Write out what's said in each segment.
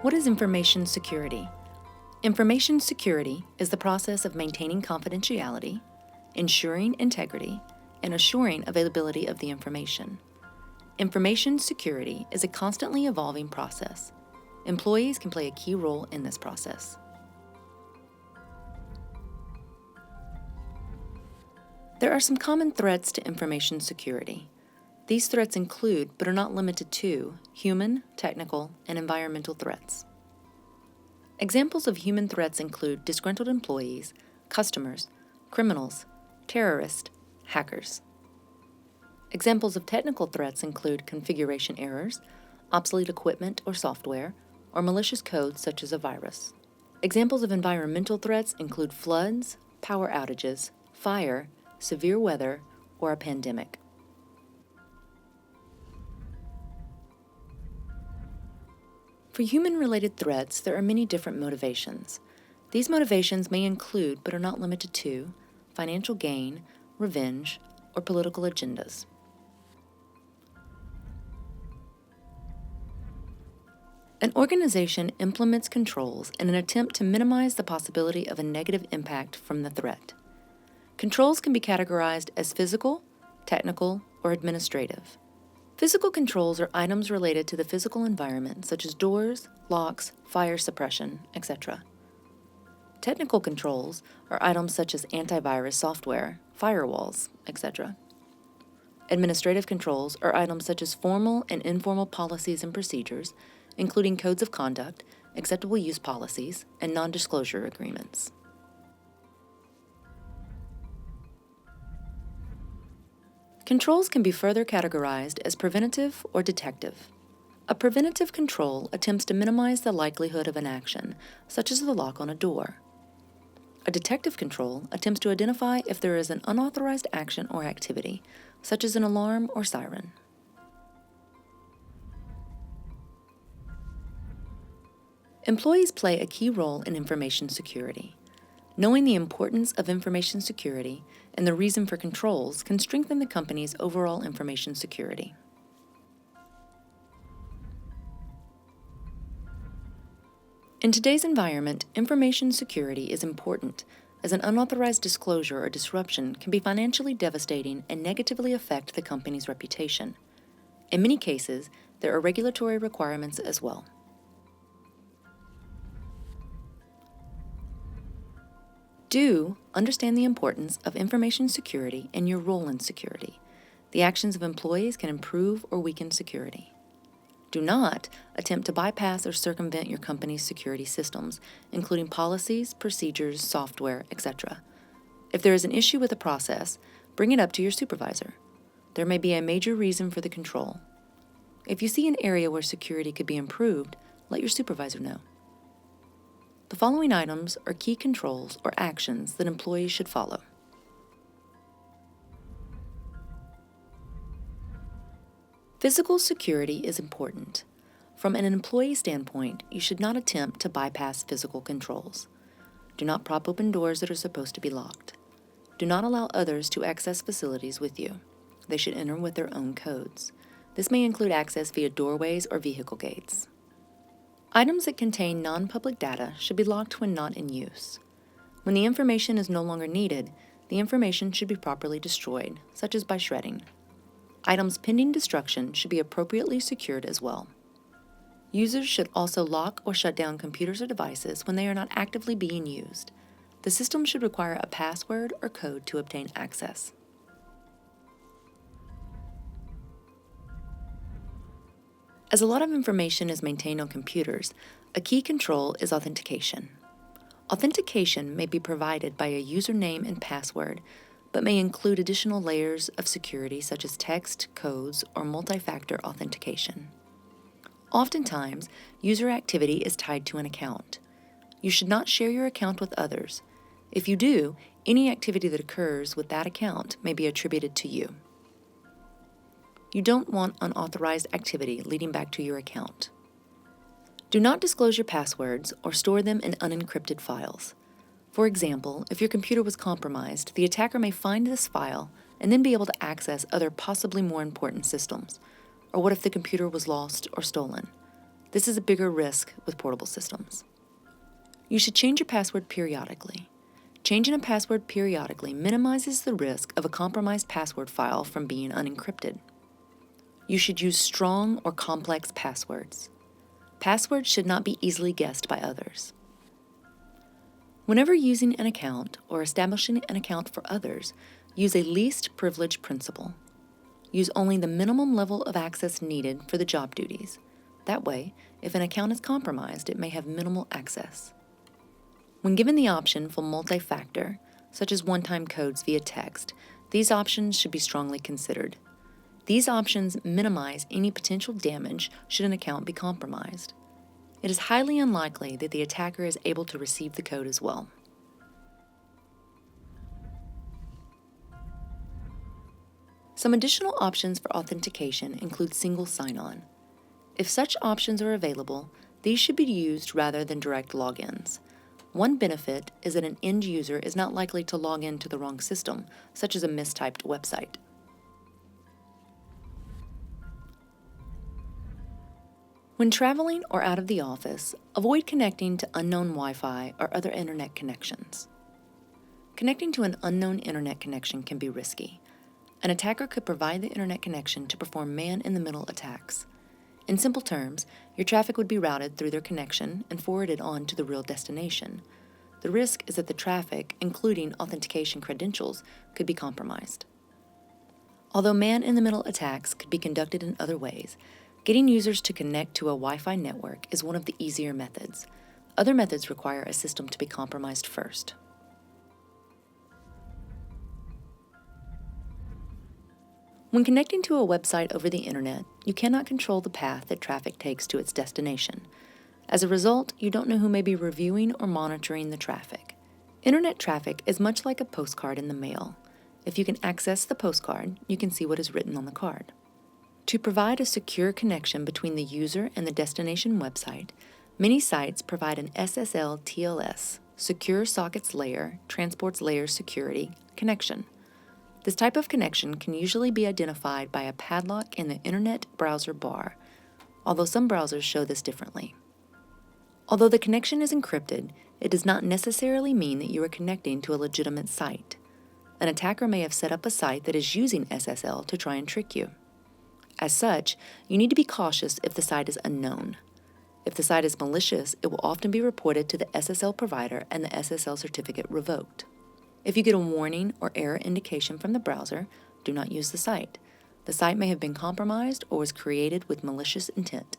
What is information security? Information security is the process of maintaining confidentiality, ensuring integrity, and assuring availability of the information. Information security is a constantly evolving process. Employees can play a key role in this process. There are some common threats to information security. These threats include, but are not limited to, human, technical, and environmental threats. Examples of human threats include disgruntled employees, customers, criminals, terrorists, hackers. Examples of technical threats include configuration errors, obsolete equipment or software, or malicious code such as a virus. Examples of environmental threats include floods, power outages, fire, severe weather, or a pandemic. For human-related threats, there are many different motivations. These motivations may include, but are not limited to, financial gain, revenge, or political agendas. An organization implements controls in an attempt to minimize the possibility of a negative impact from the threat. Controls can be categorized as physical, technical, or administrative. Physical controls are items related to the physical environment, such as doors, locks, fire suppression, etc. Technical controls are items such as antivirus software, firewalls, etc. Administrative controls are items such as formal and informal policies and procedures, including codes of conduct, acceptable use policies, and non-disclosure agreements. Controls can be further categorized as preventative or detective. A preventative control attempts to minimize the likelihood of an action, such as the lock on a door. A detective control attempts to identify if there is an unauthorized action or activity, such as an alarm or siren. Employees play a key role in information security. Knowing the importance of information security and the reason for controls can strengthen the company's overall information security. In today's environment, information security is important, as an unauthorized disclosure or disruption can be financially devastating and negatively affect the company's reputation. In many cases, there are regulatory requirements as well. Do understand the importance of information security and your role in security. The actions of employees can improve or weaken security. Do not attempt to bypass or circumvent your company's security systems, including policies, procedures, software, etc. If there is an issue with a process, bring it up to your supervisor. There may be a major reason for the control. If you see an area where security could be improved, let your supervisor know. The following items are key controls or actions that employees should follow. Physical security is important. From an employee standpoint, you should not attempt to bypass physical controls. Do not prop open doors that are supposed to be locked. Do not allow others to access facilities with you. They should enter with their own codes. This may include access via doorways or vehicle gates. Items that contain non-public data should be locked when not in use. When the information is no longer needed, the information should be properly destroyed, such as by shredding. Items pending destruction should be appropriately secured as well. Users should also lock or shut down computers or devices when they are not actively being used. The system should require a password or code to obtain access. As a lot of information is maintained on computers, a key control is authentication. Authentication may be provided by a username and password, but may include additional layers of security such as text, codes, or multi-factor authentication. Oftentimes, user activity is tied to an account. You should not share your account with others. If you do, any activity that occurs with that account may be attributed to you. You don't want unauthorized activity leading back to your account. Do not disclose your passwords or store them in unencrypted files. For example, if your computer was compromised, the attacker may find this file and then be able to access other possibly more important systems. Or what if the computer was lost or stolen? This is a bigger risk with portable systems. You should change your password periodically. Changing a password periodically minimizes the risk of a compromised password file from being unencrypted. You should use strong or complex passwords. Passwords should not be easily guessed by others. Whenever using an account or establishing an account for others, use a least privilege principle. Use only the minimum level of access needed for the job duties. That way, if an account is compromised, it may have minimal access. When given the option for multi-factor, such as one-time codes via text, these options should be strongly considered. These options minimize any potential damage should an account be compromised. It is highly unlikely that the attacker is able to receive the code as well. Some additional options for authentication include single sign-on. If such options are available, these should be used rather than direct logins. One benefit is that an end user is not likely to log into the wrong system, such as a mistyped website. When traveling or out of the office, avoid connecting to unknown Wi-Fi or other internet connections. Connecting to an unknown internet connection can be risky. An attacker could provide the internet connection to perform man-in-the-middle attacks. In simple terms, your traffic would be routed through their connection and forwarded on to the real destination. The risk is that the traffic, including authentication credentials, could be compromised. Although man-in-the-middle attacks could be conducted in other ways, getting users to connect to a Wi-Fi network is one of the easier methods. Other methods require a system to be compromised first. When connecting to a website over the internet, you cannot control the path that traffic takes to its destination. As a result, you don't know who may be reviewing or monitoring the traffic. Internet traffic is much like a postcard in the mail. If you can access the postcard, you can see what is written on the card. To provide a secure connection between the user and the destination website, many sites provide an SSL TLS, Secure Sockets Layer, Transports Layer Security, connection. This type of connection can usually be identified by a padlock in the Internet browser bar, although some browsers show this differently. Although the connection is encrypted, it does not necessarily mean that you are connecting to a legitimate site. An attacker may have set up a site that is using SSL to try and trick you. As such, you need to be cautious if the site is unknown. If the site is malicious, it will often be reported to the SSL provider and the SSL certificate revoked. If you get a warning or error indication from the browser, do not use the site. The site may have been compromised or was created with malicious intent.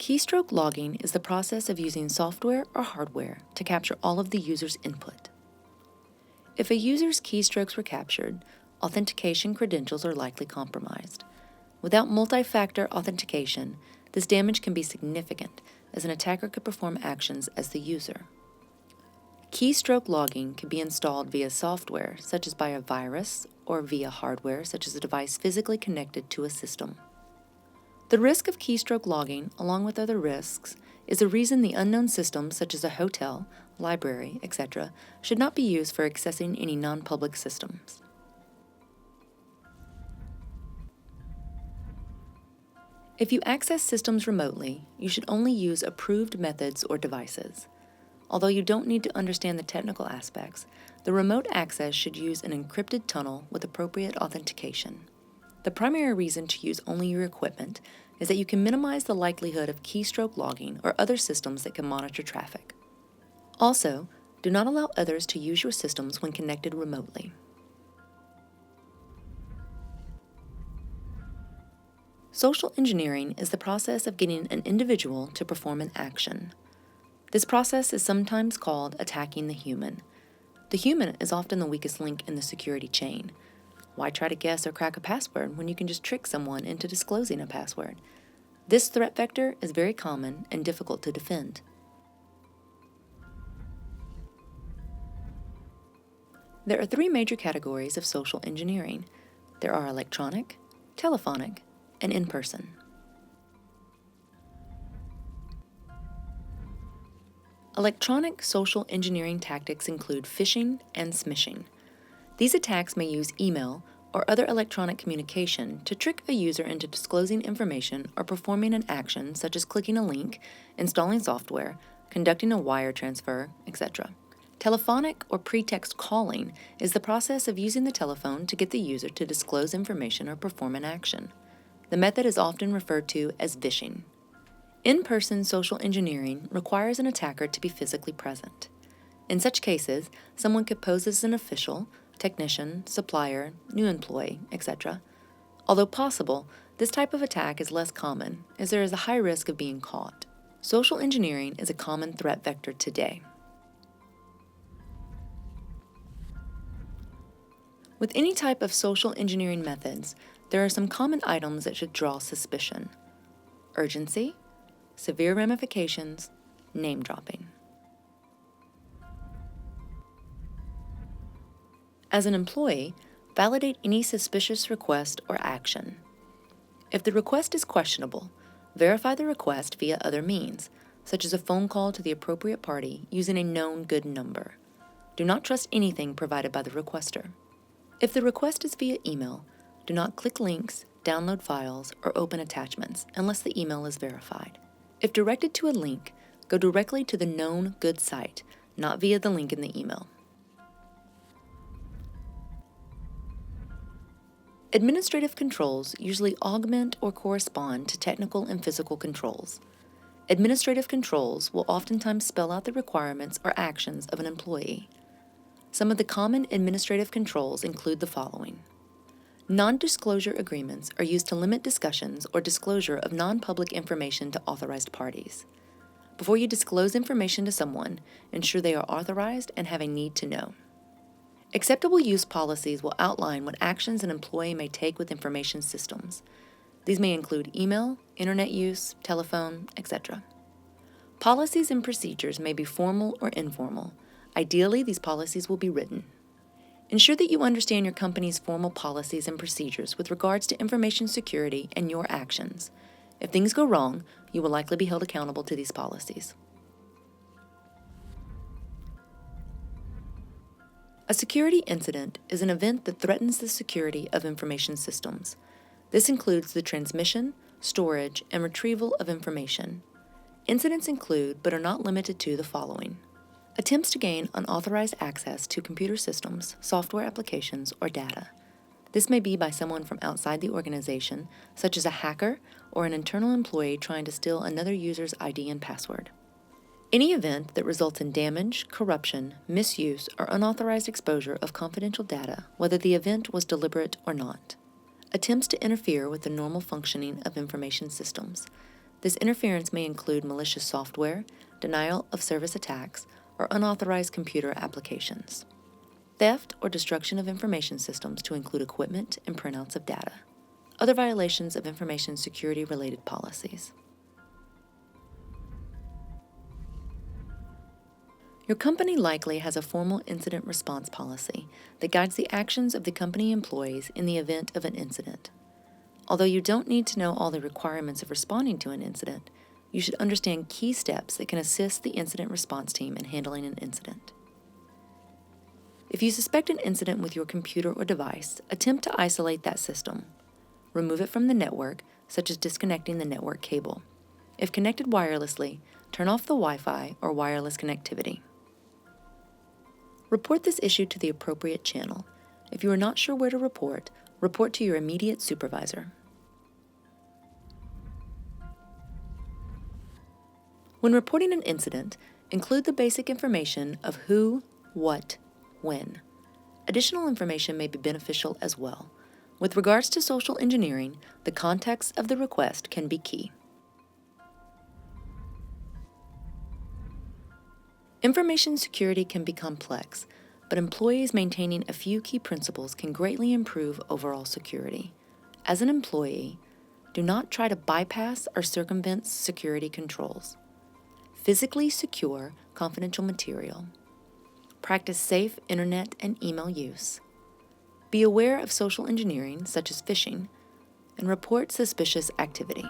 Keystroke logging is the process of using software or hardware to capture all of the user's input. If a user's keystrokes were captured, authentication credentials are likely compromised. Without multi-factor authentication, this damage can be significant, as an attacker could perform actions as the user. Keystroke logging can be installed via software, such as by a virus, or via hardware, such as a device physically connected to a system. The risk of keystroke logging, along with other risks, is the reason the unknown systems, such as a hotel, library, etc., should not be used for accessing any non-public systems. If you access systems remotely, you should only use approved methods or devices. Although you don't need to understand the technical aspects, the remote access should use an encrypted tunnel with appropriate authentication. The primary reason to use only your equipment is that you can minimize the likelihood of keystroke logging or other systems that can monitor traffic. Also, do not allow others to use your systems when connected remotely. Social engineering is the process of getting an individual to perform an action. This process is sometimes called attacking the human. The human is often the weakest link in the security chain. Why try to guess or crack a password when you can just trick someone into disclosing a password? This threat vector is very common and difficult to defend. There are three major categories of social engineering. There are electronic, telephonic, and in-person. Electronic social engineering tactics include phishing and smishing. These attacks may use email or other electronic communication to trick a user into disclosing information or performing an action such as clicking a link, installing software, conducting a wire transfer, etc. Telephonic or pretext calling is the process of using the telephone to get the user to disclose information or perform an action. The method is often referred to as vishing. In-person social engineering requires an attacker to be physically present. In such cases, someone could pose as an official, technician, supplier, new employee, etc. Although possible, this type of attack is less common, as there is a high risk of being caught. Social engineering is a common threat vector today. With any type of social engineering methods, there are some common items that should draw suspicion: urgency, severe ramifications, name dropping. As an employee, validate any suspicious request or action. If the request is questionable, verify the request via other means, such as a phone call to the appropriate party using a known good number. Do not trust anything provided by the requester. If the request is via email, do not click links, download files, or open attachments unless the email is verified. If directed to a link, go directly to the known good site, not via the link in the email. Administrative controls usually augment or correspond to technical and physical controls. Administrative controls will oftentimes spell out the requirements or actions of an employee. Some of the common administrative controls include the following. Non-disclosure agreements are used to limit discussions or disclosure of non-public information to authorized parties. Before you disclose information to someone, ensure they are authorized and have a need to know. Acceptable use policies will outline what actions an employee may take with information systems. These may include email, internet use, telephone, etc. Policies and procedures may be formal or informal. Ideally, these policies will be written. Ensure that you understand your company's formal policies and procedures with regards to information security and your actions. If things go wrong, you will likely be held accountable to these policies. A security incident is an event that threatens the security of information systems. This includes the transmission, storage, and retrieval of information. Incidents include, but are not limited to, the following: attempts to gain unauthorized access to computer systems, software applications, or data. This may be by someone from outside the organization, such as a hacker or an internal employee trying to steal another user's ID and password. Any event that results in damage, corruption, misuse, or unauthorized exposure of confidential data, whether the event was deliberate or not. Attempts to interfere with the normal functioning of information systems. This interference may include malicious software, denial of service attacks, or unauthorized computer applications. Theft or destruction of information systems to include equipment and printouts of data. Other violations of information security-related policies. Your company likely has a formal incident response policy that guides the actions of the company employees in the event of an incident. Although you don't need to know all the requirements of responding to an incident, you should understand key steps that can assist the incident response team in handling an incident. If you suspect an incident with your computer or device, attempt to isolate that system. Remove it from the network, such as disconnecting the network cable. If connected wirelessly, turn off the Wi-Fi or wireless connectivity. Report this issue to the appropriate channel. If you are not sure where to report to your immediate supervisor. When reporting an incident, include the basic information of who, what, when. Additional information may be beneficial as well. With regards to social engineering, the context of the request can be key. Information security can be complex, but employees maintaining a few key principles can greatly improve overall security. As an employee, do not try to bypass or circumvent security controls. Physically secure confidential material. Practice safe internet and email use. Be aware of social engineering, such as phishing, and report suspicious activity.